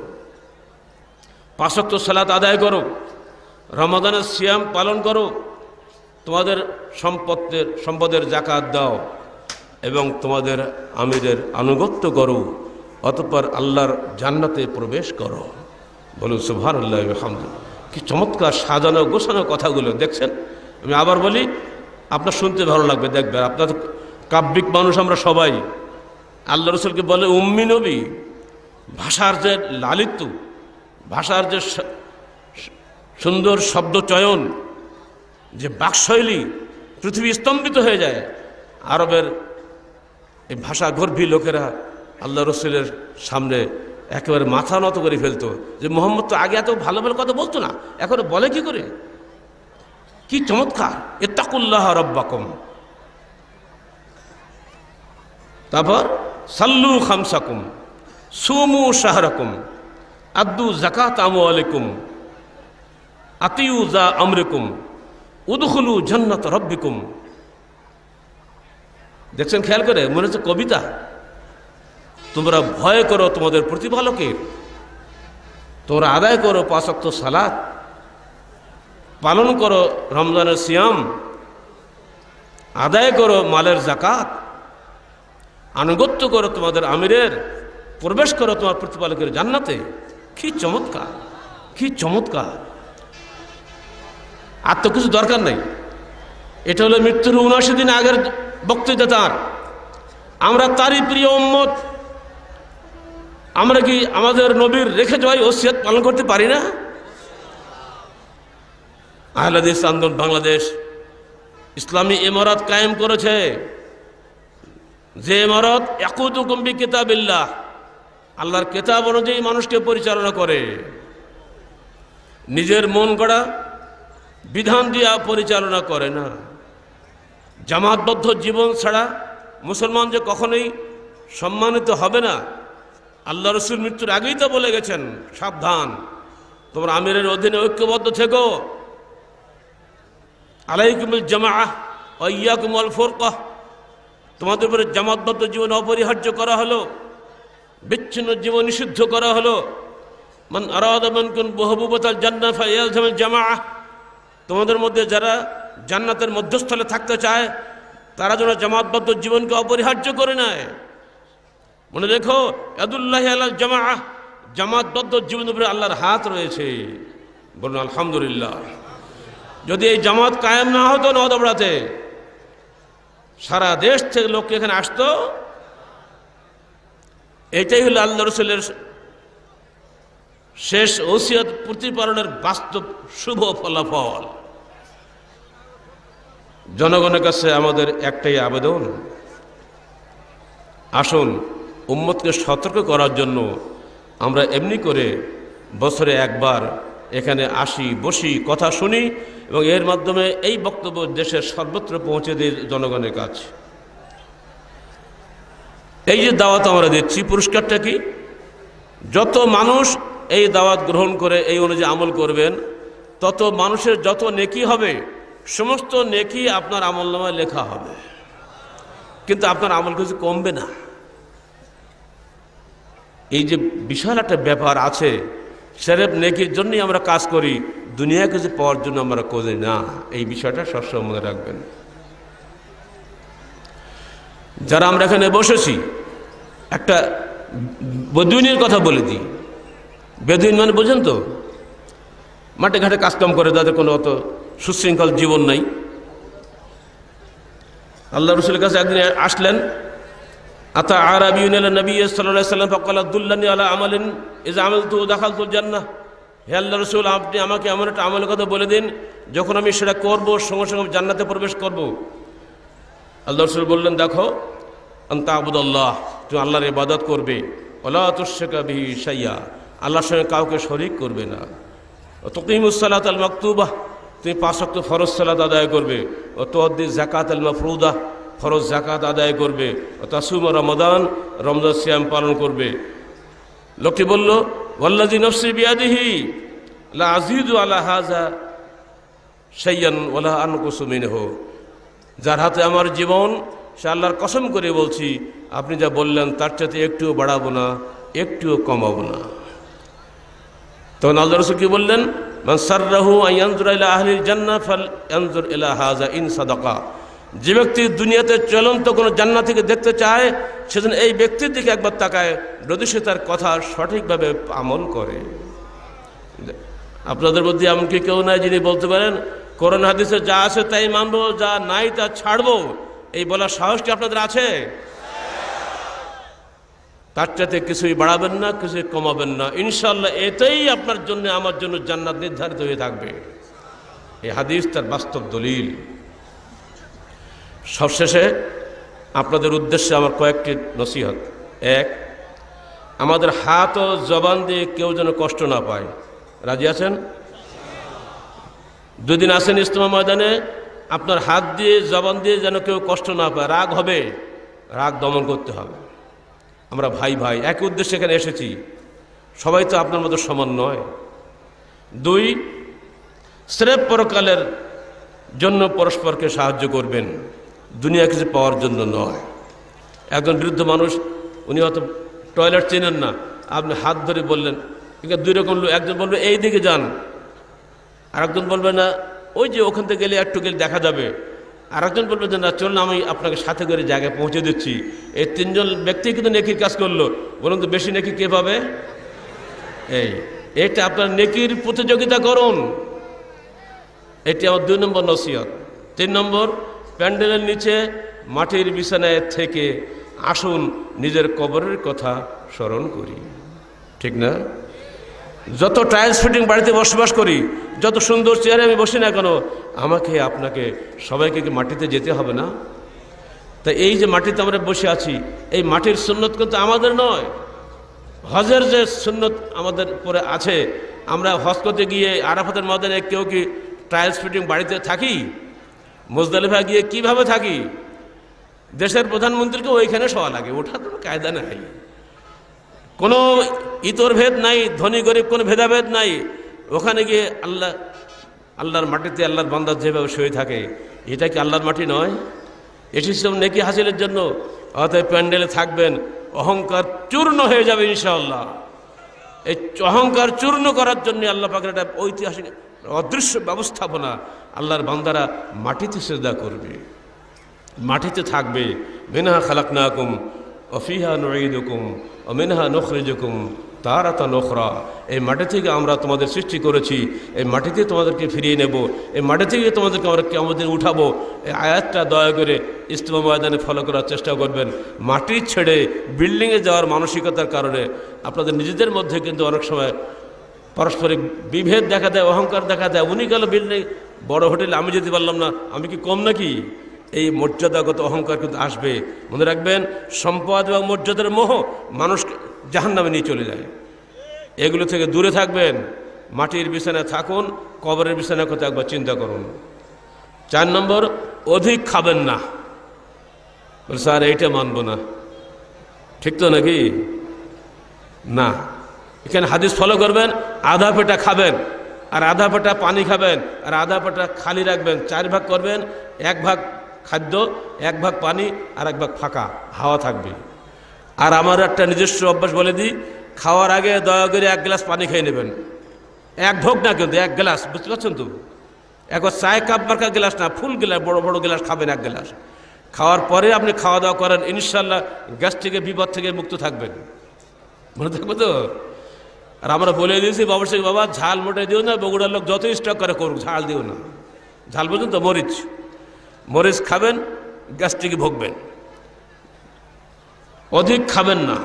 5 ওয়াক্ত সালাত আদায় করো, রমাদানের সিয়াম পালন করো, তোমাদের সম্পদের জাকাত দাও এবং তোমাদের আমিরের আনুগত্য করো, অতঃপর আল্লাহর জান্নাতে প্রবেশ করো। বলুন সুবহানাল্লাহ ওয়া বিহামদিহি। কি চমৎকার সাজানো গোছানো কথাগুলো দেখছেন। আমি আবার বলি, আপনার শুনতে ভালো লাগবে, দেখবেন। আপনার কাব্যিক মানুষ আমরা সবাই। আল্লাহ রসুলকে বলে উম্মি নবী। ভাষার যে লালিত্য, ভাষার যে সুন্দর শব্দ চয়ন, যে বাকশৈলী, পৃথিবী স্তম্ভিত হয়ে যায়। আরবের এই ভাষা গর্ভী লোকেরা আল্লাহ রসুলের সামনে একেবারে মাথা নত করে ফেলতো, যে মোহাম্মদ তো আগে এত ভালো ভালো কথা বলতো না, এখন বলে কি করে। কি চমৎকার! ইত্তাকুল্লাহ রাব্বাকুম। তারপর সাল্লু খামসাকুম, সুমু শাহরাকুম, আদ্দু যাকাত আমওয়ালিকুম, আতিউ যা আমরিকুম, উদখুলু জান্নাত রাব্বিকুম। দেখছেন খেয়াল করে, মনে হচ্ছে কবিতা। তোমরা ভয় করো তোমাদের প্রতিপালকের, তোমরা আদায় করো 5 ওয়াক্ত সালাত, পালন করো রমজানের সিয়াম, আদায় করো মালের জাকাত, আনুগত্য করো তোমাদের আমিরের, প্রবেশ করো তোমার প্রতিপালকের জান্নাতে। কি চমৎকার, কি চমৎকার! আর তো কিছু দরকার নেই। এটা হলো মৃত্যুর 79 দিন আগের বক্তৃতা তার। আমরা তারই প্রিয় উম্মত। আমরা কি আমাদের নবীর রেখে যাওয়া ওসিয়ত পালন করতে পারি না? আহলে হাদিস আন্দোলন বাংলাদেশ ইসলামী ইমারত কায়েম করেছে, যে ইমারত ইয়াকুতুকুম বিকিতাবিল্লাহ, আল্লাহর কিতাব অনুযায়ী মানুষকে পরিচালনা করে, নিজের মন গড়া বিধান দিয়া পরিচালনা করে না। জামাতবদ্ধ জীবন ছাড়া মুসলমান যে কখনোই সম্মানিত হবে না। আল্লাহ রসুল মৃত্যুর আগেই তো বলে গেছেন, সাবধান, তোমরা আমিরের অধীনে ঐক্যবদ্ধ থেকো। আলাইকুমুল জামাআহ ওয়া ইয়াকুমুল ফুরকাহ, তোমাদের উপরে জামাতবদ্ধ জীবন অপরিহার্য করা হলো, বিচ্ছিন্ন জীবন নিষিদ্ধ করা হলো। মান আরাদা মিনকুম বুহুবুতাল জান্নাহ ফায়ালজামিল জামাআহ, তোমাদের মধ্যে যারা জান্নাতের মধ্যস্থলে থাকতে চায় তারা যেন জামাতবদ্ধ জীবনকে অপরিহার্য করে নেয়। মনে রেখো, ইয়াদুল্লাহি আলাল জামাআহ, জামাতবদ্ধ জীবনের উপরে আল্লাহর হাত রয়েছে। বলুন আলহামদুলিল্লাহ। যদি এই জামাত কায়েম না হতো নওদাবড়াতে, সারা দেশ থেকে লোক এখানে আসতো। এটাই হলো আল্লাহ রসুলের শেষ ওসিয়ত প্রতিপালনের বাস্তব শুভ ফলাফল। জনগণের কাছে আমাদের একটাই আবেদন, আসুন উম্মতকে সতর্ক করার জন্য আমরা এমনি করে বছরে একবার এখানে আসি, বসি, কথা শুনি এবং এর মাধ্যমে এই বক্তব্য দেশের সর্বত্র পৌঁছে দিই জনগণের কাছে। এই যে দাওয়াত আমরা দিচ্ছি, পুরস্কারটা কি? যত মানুষ এই দাওয়াত গ্রহণ করে এই অনুযায়ী আমল করবেন, তত মানুষের যত নেকি হবে, সমস্ত নেকি আপনার আমলনামায় লেখা হবে, কিন্তু আপনার আমল কিছু কমবে না। এই যে বিশাল একটা ব্যাপার আছে, সেরেফ নেকির জন্যই আমরা কাজ করি, দুনিয়া কিছু পাওয়ার জন্য আমরা করি না। এই বিষয়টা সবসময় মনে রাখবেন। যারা আমরা এখানে বসেছি, একটা বেদুইনের কথা বলে দিই। বেদুইন মানে বোঝেন তো? মাঠে ঘাটে কাজকাম করে, তাদের কোনো অত সুশৃঙ্খল জীবন নাই। আল্লাহ রসুলের কাছে একদিন আসলেন, আতা আরাবিয়ুন ইলা নবী সাল্লাল্লাহু আলাইহি ওয়াসাল্লাম ফাকালা দুল্লানি আলা আমালিন ইযা আমালতু দাখালতুল জান্নাহ। হে আল্লাহ রসুল, আপনি আমাকে এমন একটা আমলের কথা বলে দিন, যখন আমি সেটা করব সঙ্গে সঙ্গে জান্নাতে প্রবেশ করব। আল্লাহ রসুল বললেন, দেখো, আনতা আবুদাল্লাহ, তুমি আল্লাহর ইবাদত করবে, ওয়ালা তুশরিকা বিহি শাইয়্যা, আল্লাহর সঙ্গে কাউকে শরীক করবে না। তুকিমুস সালাতাল মাকতুবাহ, তুমি 5 ওয়াক্ত ফরজ সালাত আদায় করবে। ও তুআদ্দি যাকাতাল মাফরুদা, ফরজ যাকাত আদায় করবে। ও তাসুম রমাদান, রমজান সিয়াম পালন করবে। লোকটি বলল, ওয়াল্লাযী নফসি বিয়াদিহি লা আযীদু আলা হাযা শাইয়ান ওয়ালা আনকুসু মিনহু, যার হাতে আমার জীবন, সে আল্লাহর কসম করে বলছি আপনি যা বললেন তার চাইতে একটুও বাড়াবো না, একটুও কমাবো না। তখন আল্লাহ রাসূল কি বললেন? মান সাররাহু আন ইয়ানজুরা ইলা আহলিল জান্নাহ ফালয়ানজুর ইলা হাযা ইন সাদাকা। যে ব্যক্তি দুনিয়াতে চলন্ত কোনো জান্নাত থেকে দেখতে চায় সেজন্য এই ব্যক্তির দিকে একবার তাকায়, যদি সে তার কথা সঠিকভাবে আমল করে। আপনাদের মধ্যে এমন কি কেউ নাই যিনি বলতে পারেন কোরআন হাদিসে যা আছে তাই মানবো, যা নাই তা ছাড়বো? এই বলার সাহস কি আপনাদের আছে? তার চাইতে কিছুই বাড়াবেন না, কিছুই কমাবেন না। ইনশাআল্লাহ এতেই আপনার জন্য আমার জন্য জান্নাত নির্ধারিত হয়ে থাকবে। এই হাদিস তার বাস্তব দলিল। সবশেষে আপনাদের উদ্দেশ্যে আমার কয়েকটি নসিহত। এক, আমাদের হাত ও জবান দিয়ে কেউ যেন কষ্ট না পায়। রাজি আছেন? দুদিন আসেন ইজতেমা ময়দানে, আপনার হাত দিয়ে জবান দিয়ে যেন কেউ কষ্ট না পায়। রাগ হবে, রাগ দমন করতে হবে। আমরা ভাই ভাই একই উদ্দেশ্যে এখানে এসেছি, সবাই তো আপনার মতো সমান নয়। দুই, স্রেফ পরকালের জন্য পরস্পরকে সাহায্য করবেন, দুনিয়া কিছু পাওয়ার জন্য নয়। একজন বৃদ্ধ মানুষ, উনি হয়তো টয়লেট চেনেন না, আপনি হাত ধরে বললেন, এখানে দুই রকম লোক, একজন বলবে এই দিকে যান, আর একজন বলবে না ওই যে ওখান থেকে গেলে একটু গেলে দেখা যাবে, আর একজন বলবে যে না চলুন আমি আপনাকে সাথে করে জায়গায় পৌঁছে দিচ্ছি। এই তিনজন ব্যক্তি কিন্তু নেকির কাজ করলো, বলুন তো বেশি নেকি কে পাবে? এইটা আপনার নেকির প্রতিযোগিতা করুন। এটি আমার 2 নম্বর নসিহত। 3 নম্বর, প্যান্ডেলের নিচে মাটির বিছানায় থেকে আসুন নিজের কবরের কথা স্মরণ করি। ঠিক না? যত টাইলস ফিটিং বাড়িতে বসবাস করি, যত সুন্দর চেয়ারে আমি বসি না কেন, আমাকে আপনাকে সবাইকে কি মাটিতে যেতে হবে না? তাই এই যে মাটিতে আমরা বসে আছি, এই মাটির সুন্নত কিন্তু আমাদের নয়। হজের যে সুন্নত আমাদের পরে আছে, আমরা হজ করতে গিয়ে আরাফাতের ময়দানে কেউ কি টাইলস ফিটিং বাড়িতে থাকি? মুজদালিফা গিয়ে কিভাবে থাকি? দেশের প্রধানমন্ত্রীকে ওইখানে শোয়া লাগে, ওঠা কোনো কায়দা নাই। কোনো ইতর ভেদ নাই, ধনী গরিব কোনো ভেদাভেদ নাই। ওখানে গিয়ে আল্লাহর মাটিতে আল্লাহর বান্দা যেভাবে শুয়ে থাকে, এটা কি আল্লাহর মাটি নয়? এটি সব নেকি হাসিলের জন্য। অতএব প্যান্ডেলে থাকবেন, অহংকার চূর্ণ হয়ে যাবে ইনশাআল্লাহ। এই অহংকার চূর্ণ করার জন্য আল্লাহ পাকের একটা ঐতিহাসিক অদৃশ্য ব্যবস্থাপনা। আল্লাহর বান্দারা মাটিতে সিজদা করবে, মাটিতে থাকবে। মিনহা খালাকনাকুম ওয়া ফিহা নুঈদুকুম ওয়া মিনহা নুখরিজুকুম তারাতান উখরা। এই মাটি থেকে আমরা তোমাদের সৃষ্টি করেছি, এই মাটিতে তোমাদেরকে ফিরিয়ে নেব, এই মাটি থেকে তোমাদেরকে আমরা কিয়ামতের দিন উঠাবো। এই আয়াতটা দয়া করে ইজতেমা ময়দানে ফলো করার চেষ্টা করবেন। মাটি ছেড়ে বিল্ডিংয়ে যাওয়ার মানসিকতার কারণে আপনাদের নিজেদের মধ্যে কিন্তু অনেক সময় পারস্পরিক বিভেদ দেখা দেয়, অহংকার দেখা দেয়। উনি গেল বিল্ডিং, বড় হোটেলে, আমি যেতে পারলাম না, আমি কি কম নাকি? এই মর্যাদাগত অহংকার কিন্তু আসবে। মনে রাখবেন, সম্পদ এবং মর্যাদার মোহ মানুষকে জাহান্নামে নিয়ে চলে যায়। এগুলো থেকে দূরে থাকবেন। মাটির বিছানায় থাকুন, কবরের বিছানার কথা একবার চিন্তা করুন। 4 নম্বর, অধিক খাবেন না। বলে স্যার এইটা মানব না, ঠিক তো নাকি? না, এখানে হাদিস ফলো করবেন। আধা পেটা খাবেন, আর আধা পেটা পানি খাবেন, আর আধা পেটা খালি রাখবেন। 4 ভাগ করবেন, 1 ভাগ খাদ্য, 1 ভাগ পানি, আর 1 ভাগ ফাঁকা হাওয়া থাকবে। আর আমার একটা নিজস্ব অভ্যাস বলে দিই, খাওয়ার আগে দয়া করে 1 গ্লাস পানি খেয়ে নেবেন। 1 ঢোক না, কিন্তু 1 গ্লাস, বুঝতে পারছেন তো? একবার চায় কাপ মার্কা গ্লাস না, ফুল গ্লাস, বড় বড় গ্লাস খাবেন 1 গ্লাস। খাওয়ার পরে আপনি খাওয়া দাওয়া করেন, ইনশাল্লাহ গ্যাস থেকে, বিপদ থেকে মুক্ত থাকবেন। মনে থাকবে তো? আর আমরা বলে দিয়েছি অবশ্যই, বাবা ঝাল মোটে দিও না, বগুড়ার লোক যত স্টক করে করুক, ঝাল দিও না। ঝাল বুঝুন তো? মরিচ খাবেন, গ্যাস্ট্রিকে ভুগবেন। অধিক খাবেন না।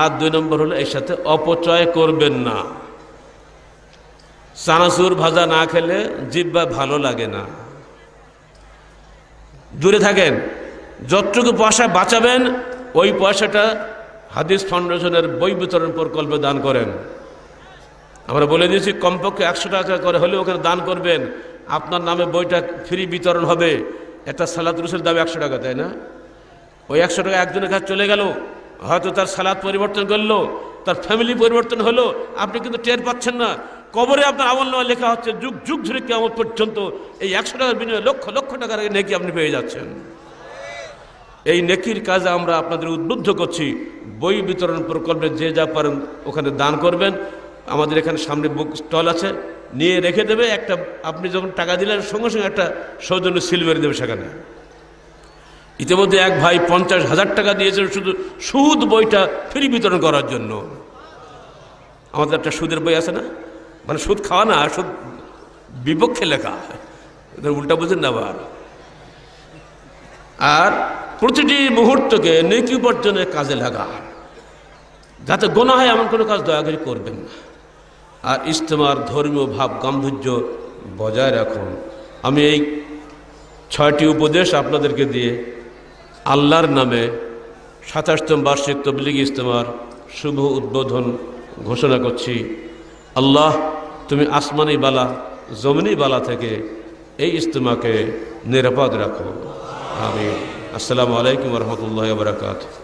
আর 2 নম্বর হলো এর সাথে অপচয় করবেন না। চানাচুর ভাজা না খেলে জিহ্বা ভালো লাগে না, দূরে থাকেন। যতটুকু পয়সা বাঁচাবেন, ওই পয়সাটা হাদিস ফাউন্ডেশনের বই বিতরণ প্রকল্পে দান করেন। আমরা বলে দিয়েছি কমপক্ষে 100 টাকা করে হলে ওখানে দান করবেন। আপনার নামে বইটা ফ্রি বিতরণ হবে। একটা সালাত রুসের দাম 100 টাকা, তাই না? ওই 100 টাকা একজনের কাছে চলে গেল, হয়তো তার সালাত পরিবর্তন করলো, তার ফ্যামিলি পরিবর্তন হলো, আপনি কিন্তু টের পাচ্ছেন না। কবরে আপনার আমলনামা লেখা হচ্ছে, যুগ যুগ ধরে কিয়ামত পর্যন্ত এই 100 টাকার বিনিময়ে লক্ষ লক্ষ টাকার নেকি আপনি পেয়ে যাচ্ছেন। এই নেকির কাজে আমরা আপনাদের উদ্বুদ্ধ করছি। বই বিতরণ প্রকল্পে যে যা পারেন ওখানে দান করবেন। আমাদের এখানে সামনে বুক স্টল আছে, নিয়ে রেখে দেবে। একটা আপনি যখন টাকা দিলেন সঙ্গে সঙ্গে একটা সৌজন্য সিল মেরে দেবে সেখানে। ইতিমধ্যে এক ভাই 50,000 টাকা দিয়েছেন শুধু সুদ বইটা ফ্রি বিতরণ করার জন্য। আমাদের একটা সুদের বই আছে না, মানে সুদ খাওয়া না, সুদ বিপক্ষে লেখা, উল্টা বুঝেন না আবার। আর প্রতিটি মুহূর্তকে নেকি উপার্জনের কাজে লাগা, যাতে গোনা হয় এমন কোনো কাজ দয়া করে করবেন না। আর ইজতেমার ধর্মীয় ভাব গাম্ভীর্য বজায় রাখুন। আমি এই 6টি উপদেশ আপনাদেরকে দিয়ে আল্লাহর নামে 27তম বার্ষিক তবলিগি ইজতেমার শুভ উদ্বোধন ঘোষণা করছি। আল্লাহ, তুমি আসমানি বালা জমিনি বালা থেকে এই ইজতেমাকে নিরাপদ রাখো। আমিন। আসসালামু আলাইকুম ওয়া রাহমাতুল্লাহি ওয়া বারাকাতুহু।